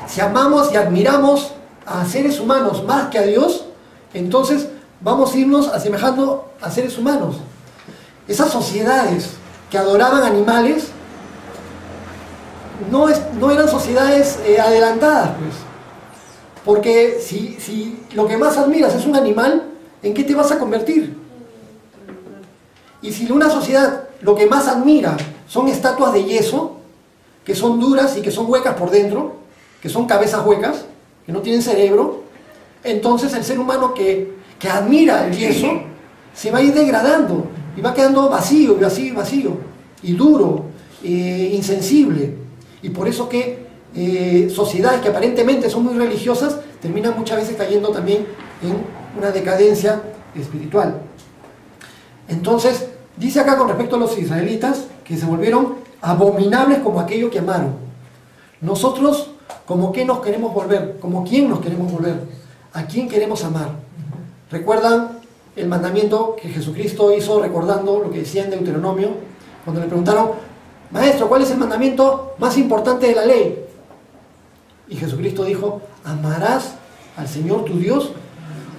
Si amamos y admiramos a seres humanos más que a Dios, entonces vamos a irnos asemejando a seres humanos. Esas sociedades que adoraban animales no eran sociedades adelantadas, pues. Porque si lo que más admiras es un animal, ¿en qué te vas a convertir? Y si una sociedad lo que más admira son estatuas de yeso, que son duras y que son huecas por dentro, que son cabezas huecas, que no tienen cerebro, entonces el ser humano que admira el yeso se va a ir degradando y va quedando vacío, vacío, vacío, y duro, insensible. Y por eso que sociedades que aparentemente son muy religiosas terminan muchas veces cayendo también en una decadencia espiritual. Entonces, dice acá con respecto a los israelitas que se volvieron abominables como aquello que amaron. Nosotros, ¿como qué nos queremos volver? ¿Como quién nos queremos volver? ¿A quién queremos amar? ¿Recuerdan el mandamiento que Jesucristo hizo recordando lo que decía en Deuteronomio? Cuando le preguntaron, Maestro, ¿cuál es el mandamiento más importante de la ley? Y Jesucristo dijo, amarás al Señor tu Dios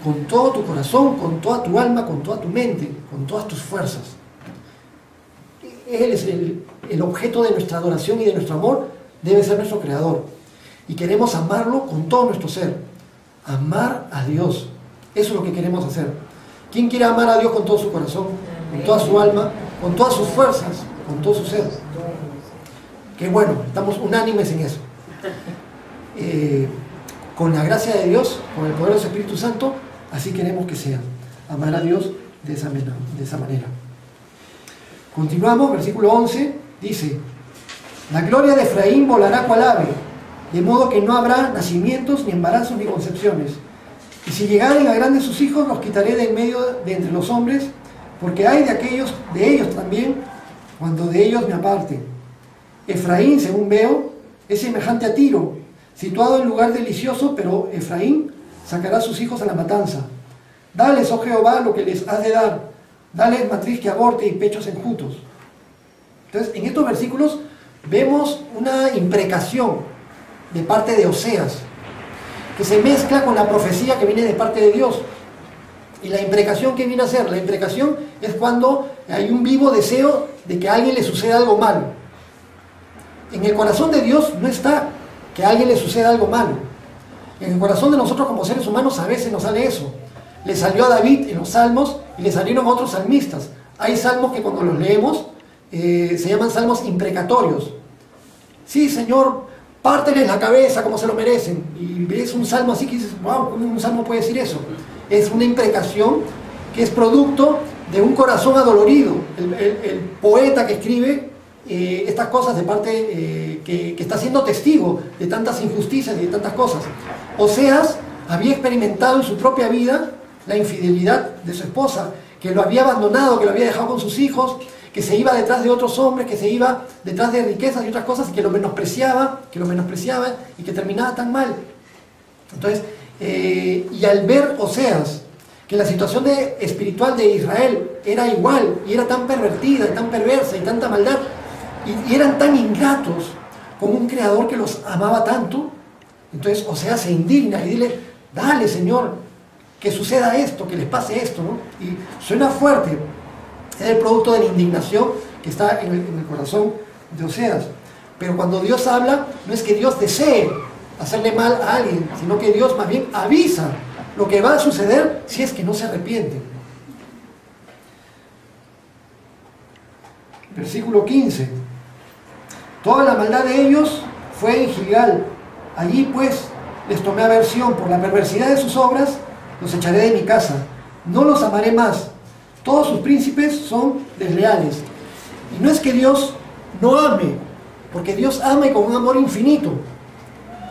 con todo tu corazón, con toda tu alma, con toda tu mente, con todas tus fuerzas. Él es el objeto de nuestra adoración y de nuestro amor, debe ser nuestro Creador. Y queremos amarlo con todo nuestro ser. Amar a Dios. Eso es lo que queremos hacer. ¿Quién quiere amar a Dios con todo su corazón, con toda su alma, con todas sus fuerzas, con todo su ser? Que bueno, estamos unánimes en eso. Con la gracia de Dios, con el poder del Espíritu Santo, así queremos que sea. Amar a Dios de esa manera. Continuamos, versículo 11, dice, la gloria de Efraín volará cual ave, de modo que no habrá nacimientos, ni embarazos, ni concepciones. Y si llegaren a grandes sus hijos, los quitaré de en medio de entre los hombres, porque hay de ellos también, cuando de ellos me aparte. Efraín, según veo, es semejante a Tiro, situado en lugar delicioso, pero Efraín sacará a sus hijos a la matanza. Dales, oh Jehová, lo que les has de dar. Dales matriz que aborte y pechos enjutos. Entonces, en estos versículos vemos una imprecación de parte de Oseas, que se mezcla con la profecía que viene de parte de Dios. ¿Y la imprecación qué viene a ser? La imprecación es cuando hay un vivo deseo de que a alguien le suceda algo malo. En el corazón de Dios no está que a alguien le suceda algo malo. En el corazón de nosotros como seres humanos a veces nos sale eso. Le salió a David en los salmos y le salieron a otros salmistas. Hay salmos que cuando los leemos se llaman salmos imprecatorios. Sí, Señor, párteles la cabeza como se lo merecen. Y ves un salmo así que dices, wow, ¿cómo un salmo puede decir eso? Es una imprecación que es producto de un corazón adolorido. El poeta que escribe estas cosas de parte que está siendo testigo de tantas injusticias y de tantas cosas. Oseas había experimentado en su propia vida la infidelidad de su esposa, que lo había abandonado, que lo había dejado con sus hijos, que se iba detrás de otros hombres, que se iba detrás de riquezas y otras cosas, y que lo menospreciaba y que terminaba tan mal. Entonces, y al ver Oseas que la situación espiritual de Israel era igual, y era tan pervertida, y tan perversa, y tanta maldad, y eran tan ingratos con un creador que los amaba tanto, entonces Oseas se indigna y dile, dale, Señor, que suceda esto, que les pase esto, ¿no? Y suena fuerte, es el producto de la indignación, que está en el corazón de Oseas. Pero cuando Dios habla, no es que Dios desee hacerle mal a alguien, sino que Dios más bien avisa lo que va a suceder si es que no se arrepienten. Versículo 15. Toda la maldad de ellos fue en Gilgal. Allí pues les tomé aversión por la perversidad de sus obras, los echaré de mi casa. No los amaré más. Todos sus príncipes son desleales. Y no es que Dios no ame, porque Dios ama y con un amor infinito.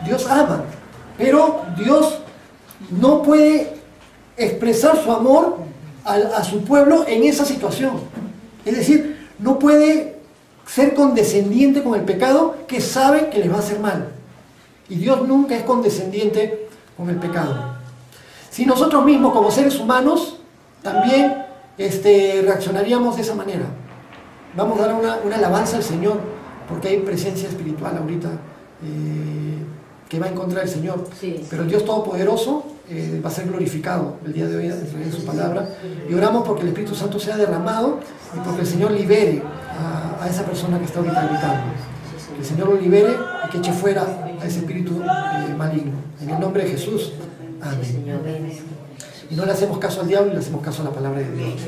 Dios ama, pero Dios no puede expresar su amor a su pueblo en esa situación. Es decir, no puede ser condescendiente con el pecado que sabe que les va a hacer mal. Y Dios nunca es condescendiente con el pecado. Si nosotros mismos como seres humanos también reaccionaríamos de esa manera. Vamos a dar una alabanza al Señor, porque hay presencia espiritual ahorita que va en contra del Señor. Sí. Pero el Dios Todopoderoso va a ser glorificado el día de hoy a través de su palabra. Y oramos porque el Espíritu Santo sea derramado y porque el Señor libere a esa persona que está ahorita gritando. Que el Señor lo libere y que eche fuera a ese espíritu maligno. En el nombre de Jesús. Amén. Y no le hacemos caso al diablo y le hacemos caso a la palabra de Dios.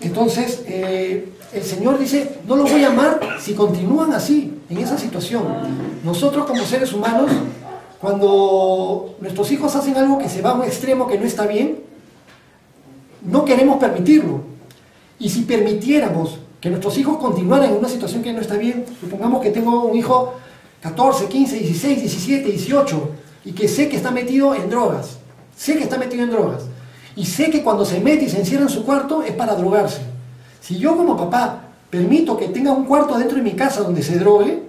Entonces, el Señor dice, no los voy a amar si continúan así, en esa situación. Nosotros como seres humanos, cuando nuestros hijos hacen algo que se va a un extremo que no está bien, no queremos permitirlo. Y si permitiéramos que nuestros hijos continuaran en una situación que no está bien, supongamos que tengo un hijo 14, 15, 16, 17, 18, y que sé que está metido en drogas, y sé que cuando se mete y se encierra en su cuarto es para drogarse. Si yo como papá permito que tenga un cuarto dentro de mi casa donde se drogue,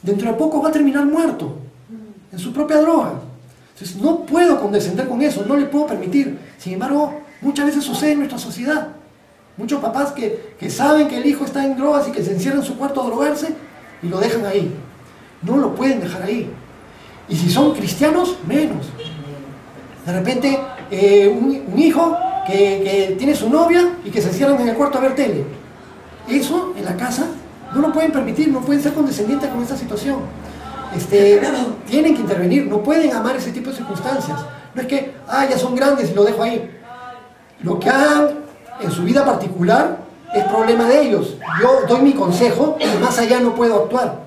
dentro de poco va a terminar muerto en su propia droga. Entonces no puedo condescender con eso, no le puedo permitir. Sin embargo, muchas veces sucede en nuestra sociedad. Muchos papás que saben que el hijo está en drogas y que se encierra en su cuarto a drogarse y lo dejan ahí. No lo pueden dejar ahí. Y si son cristianos, menos. De repente, un hijo que tiene su novia y que se encierran en el cuarto a ver tele. Eso en la casa no lo pueden permitir, no pueden ser condescendientes con esta situación. Tienen que intervenir, no pueden amar ese tipo de circunstancias. No es que, ya son grandes y lo dejo ahí. Lo que hagan en su vida particular es problema de ellos. Yo doy mi consejo y más allá no puedo actuar.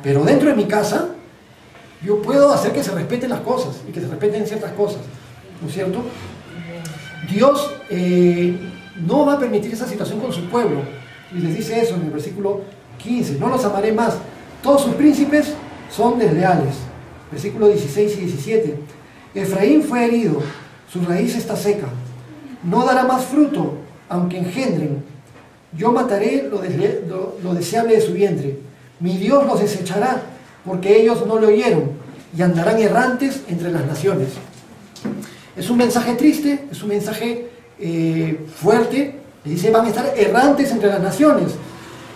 Pero dentro de mi casa, yo puedo hacer que se respeten las cosas y que se respeten ciertas cosas, ¿no es cierto? Dios no va a permitir esa situación con su pueblo. Y les dice eso en el versículo 15. No los amaré más. Todos sus príncipes son desleales. Versículo 16 y 17. Efraín fue herido, su raíz está seca. No dará más fruto, aunque engendren. Yo mataré lo deseable de su vientre. Mi Dios los desechará, porque ellos no le oyeron, y andarán errantes entre las naciones. Es un mensaje triste, es un mensaje fuerte. Le dice, van a estar errantes entre las naciones.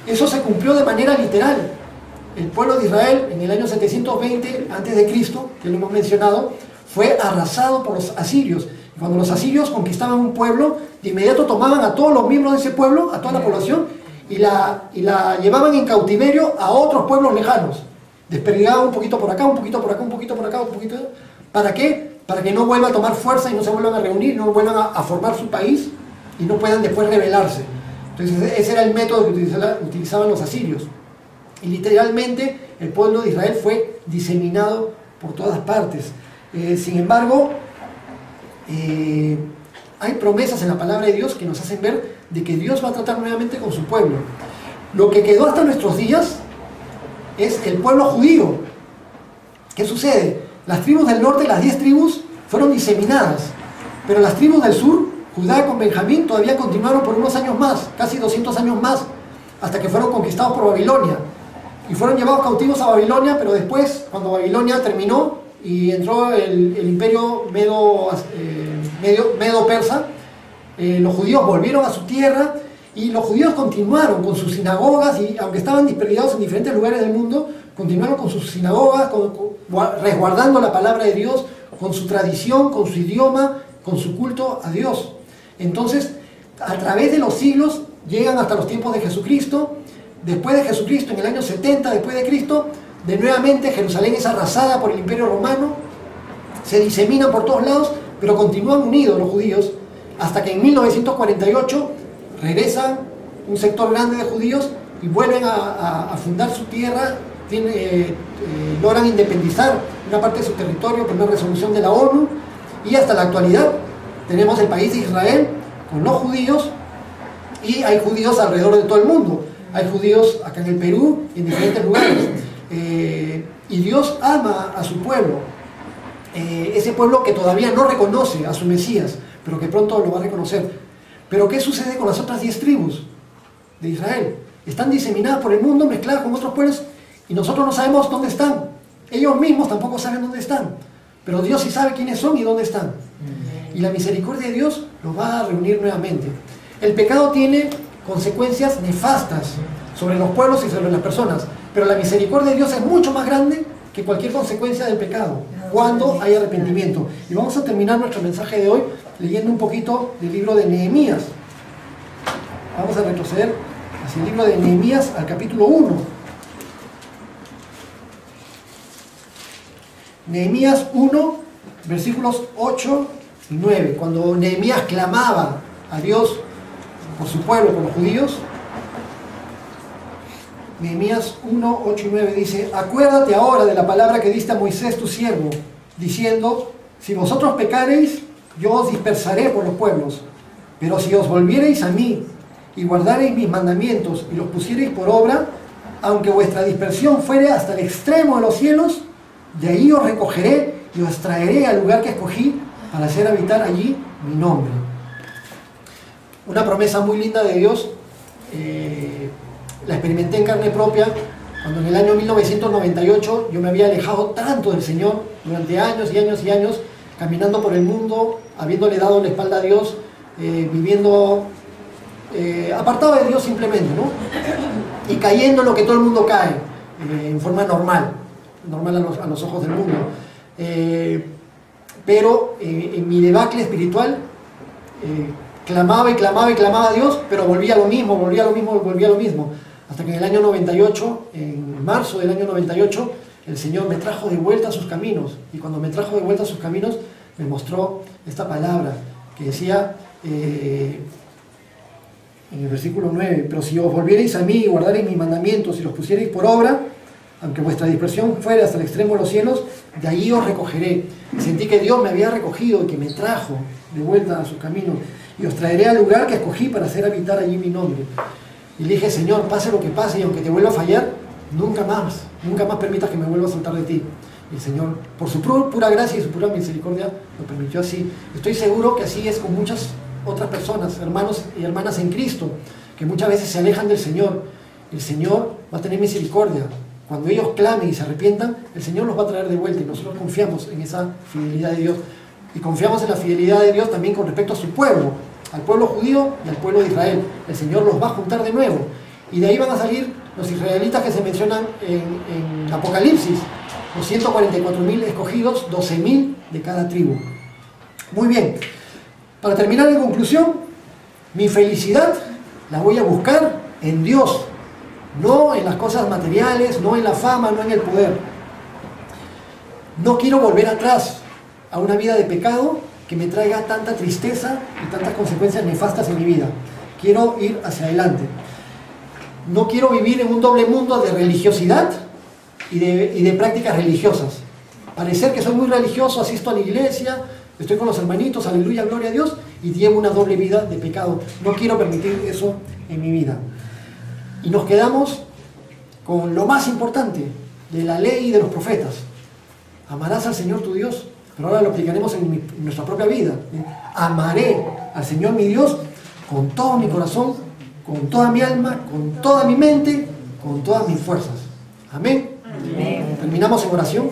Eso se cumplió de manera literal. El pueblo de Israel, en el año 720 a.C., que lo hemos mencionado, fue arrasado por los asirios. Cuando los asirios conquistaban un pueblo, de inmediato tomaban a todos los miembros de ese pueblo, a toda la población, y la llevaban en cautiverio a otros pueblos lejanos. Desperdigaban un poquito por acá, un poquito por acá, un poquito por acá, un poquito. ¿Para qué? Para que no vuelvan a tomar fuerza y no se vuelvan a reunir, no vuelvan a formar su país y no puedan después rebelarse. Entonces ese era el método que utilizaban los asirios. Y literalmente el pueblo de Israel fue diseminado por todas partes. Sin embargo, hay promesas en la palabra de Dios que nos hacen ver de que Dios va a tratar nuevamente con su pueblo. Lo que quedó hasta nuestros días es el pueblo judío. ¿Qué sucede? Las tribus del norte, las 10 tribus, fueron diseminadas, pero las tribus del sur, Judá con Benjamín, todavía continuaron por unos años más, casi 200 años más, hasta que fueron conquistados por Babilonia. Y fueron llevados cautivos a Babilonia, pero después, cuando Babilonia terminó y entró el imperio medo-persa, los judíos volvieron a su tierra y los judíos continuaron con sus sinagogas, y aunque estaban dispersados en diferentes lugares del mundo, continuaron con sus sinagogas, resguardando la palabra de Dios, con su tradición, con su idioma, con su culto a Dios. Entonces, a través de los siglos, llegan hasta los tiempos de Jesucristo. Después de Jesucristo, en el año 70 después de Cristo, de nuevamente Jerusalén es arrasada por el Imperio Romano, se diseminan por todos lados, pero continúan unidos los judíos, hasta que en 1948 regresan un sector grande de judíos y vuelven a fundar su tierra, logran independizar una parte de su territorio por una resolución de la ONU, y hasta la actualidad tenemos el país de Israel con los judíos, y hay judíos alrededor de todo el mundo. Hay judíos acá en el Perú y en diferentes lugares. Y Dios ama a su pueblo. Ese pueblo que todavía no reconoce a su Mesías, pero que pronto lo va a reconocer. Pero ¿qué sucede con las otras 10 tribus de Israel? Están diseminadas por el mundo, mezcladas con otros pueblos, y nosotros no sabemos dónde están. Ellos mismos tampoco saben dónde están. Pero Dios sí sabe quiénes son y dónde están. Y la misericordia de Dios los va a reunir nuevamente. El pecado tiene consecuencias nefastas sobre los pueblos y sobre las personas, pero la misericordia de Dios es mucho más grande que cualquier consecuencia del pecado cuando hay arrepentimiento. Y vamos a terminar nuestro mensaje de hoy leyendo un poquito del libro de Nehemías. Vamos a retroceder hacia el libro de Nehemías al capítulo 1. Nehemías 1, versículos 8 y 9. Cuando Nehemías clamaba a Dios por su pueblo, por los judíos, Nehemías 1, 8 y 9 dice: acuérdate ahora de la palabra que diste a Moisés tu siervo, diciendo: si vosotros pecareis, yo os dispersaré por los pueblos, pero si os volviereis a mí y guardareis mis mandamientos y los pusiereis por obra, aunque vuestra dispersión fuere hasta el extremo de los cielos, de ahí os recogeré y os traeré al lugar que escogí para hacer habitar allí mi nombre. Una promesa muy linda de Dios. La experimenté en carne propia cuando en el año 1998 yo me había alejado tanto del Señor durante años y años y años, caminando por el mundo, habiéndole dado la espalda a Dios, viviendo apartado de Dios simplemente, ¿no? Y cayendo en lo que todo el mundo cae, en forma normal a los ojos del mundo. Pero en mi debacle espiritual, clamaba y clamaba y clamaba a Dios, pero volvía a lo mismo, volvía a lo mismo, volvía a lo mismo. Hasta que en el año 98, en marzo del año 98, el Señor me trajo de vuelta a sus caminos. Y cuando me trajo de vuelta a sus caminos, me mostró esta palabra que decía en el versículo 9: pero si os volviereis a mí y guardareis mis mandamientos y los pusiereis por obra, aunque vuestra dispersión fuera hasta el extremo de los cielos, de allí os recogeré. Sentí que Dios me había recogido y que me trajo de vuelta a sus caminos. Y os traeré al lugar que escogí para hacer habitar allí mi nombre. Y le dije: Señor, pase lo que pase, y aunque te vuelva a fallar, nunca más permitas que me vuelva a soltar de ti. Y el Señor, por su pura gracia y su pura misericordia, lo permitió así. Estoy seguro que así es con muchas otras personas, hermanos y hermanas en Cristo, que muchas veces se alejan del Señor. El Señor va a tener misericordia. Cuando ellos clamen y se arrepientan, el Señor los va a traer de vuelta, y nosotros confiamos en esa fidelidad de Dios. Y confiamos en la fidelidad de Dios también con respecto a su pueblo, al pueblo judío y al pueblo de Israel. El Señor los va a juntar de nuevo. Y de ahí van a salir los israelitas que se mencionan en Apocalipsis. Los 144.000 escogidos, 12.000 de cada tribu. Muy bien. Para terminar, en conclusión, mi felicidad la voy a buscar en Dios. No en las cosas materiales, no en la fama, no en el poder. No quiero volver atrás a una vida de pecado que me traiga tanta tristeza y tantas consecuencias nefastas en mi vida. Quiero ir hacia adelante. No quiero vivir en un doble mundo de religiosidad y de prácticas religiosas. Parecer que soy muy religioso, asisto a la iglesia, estoy con los hermanitos, aleluya, gloria a Dios, y llevo una doble vida de pecado. No quiero permitir eso en mi vida. Y nos quedamos con lo más importante de la ley y de los profetas. Amarás al Señor tu Dios. Pero ahora lo aplicaremos en nuestra propia vida. Amaré al Señor mi Dios con todo mi corazón, con toda mi alma, con toda mi mente, con todas mis fuerzas. Amén. Amén. Terminamos en oración.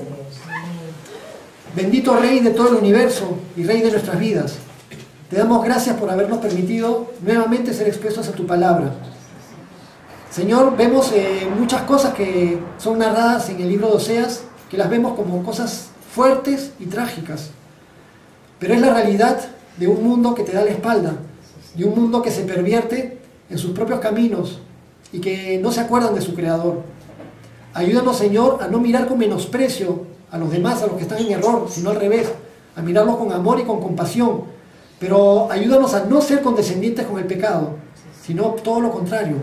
Bendito Rey de todo el universo y Rey de nuestras vidas, te damos gracias por habernos permitido nuevamente ser expuestos a tu palabra. Señor, vemos muchas cosas que son narradas en el libro de Oseas, que las vemos como cosas fuertes y trágicas, pero es la realidad de un mundo que te da la espalda, de un mundo que se pervierte en sus propios caminos y que no se acuerdan de su Creador. Ayúdanos, Señor, a no mirar con menosprecio a los demás, a los que están en error, sino al revés, a mirarlos con amor y con compasión. Pero ayúdanos a no ser condescendientes con el pecado, sino todo lo contrario.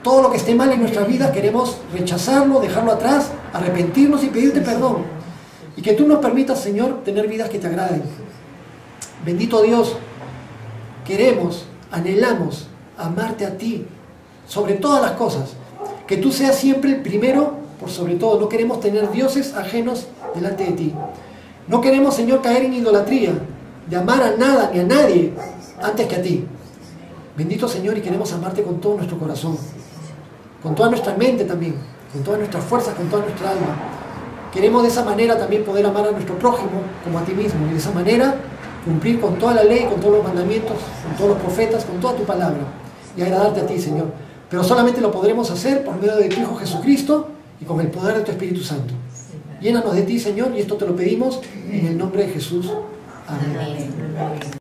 Todo lo que esté mal en nuestras vidas queremos rechazarlo, dejarlo atrás, arrepentirnos y pedirte perdón. Y que tú nos permitas, Señor, tener vidas que te agraden. Bendito Dios, queremos, anhelamos amarte a ti sobre todas las cosas. Que tú seas siempre el primero por sobre todo. No queremos tener dioses ajenos delante de ti. No queremos, Señor, caer en idolatría, de amar a nada ni a nadie antes que a ti. Bendito Señor, y queremos amarte con todo nuestro corazón, con toda nuestra mente también, con todas nuestras fuerzas, con toda nuestra alma. Queremos de esa manera también poder amar a nuestro prójimo como a ti mismo, y de esa manera cumplir con toda la ley, con todos los mandamientos, con todos los profetas, con toda tu palabra, y agradarte a ti, Señor. Pero solamente lo podremos hacer por medio de tu Hijo Jesucristo y con el poder de tu Espíritu Santo. Llénanos de ti, Señor, y esto te lo pedimos en el nombre de Jesús. Amén.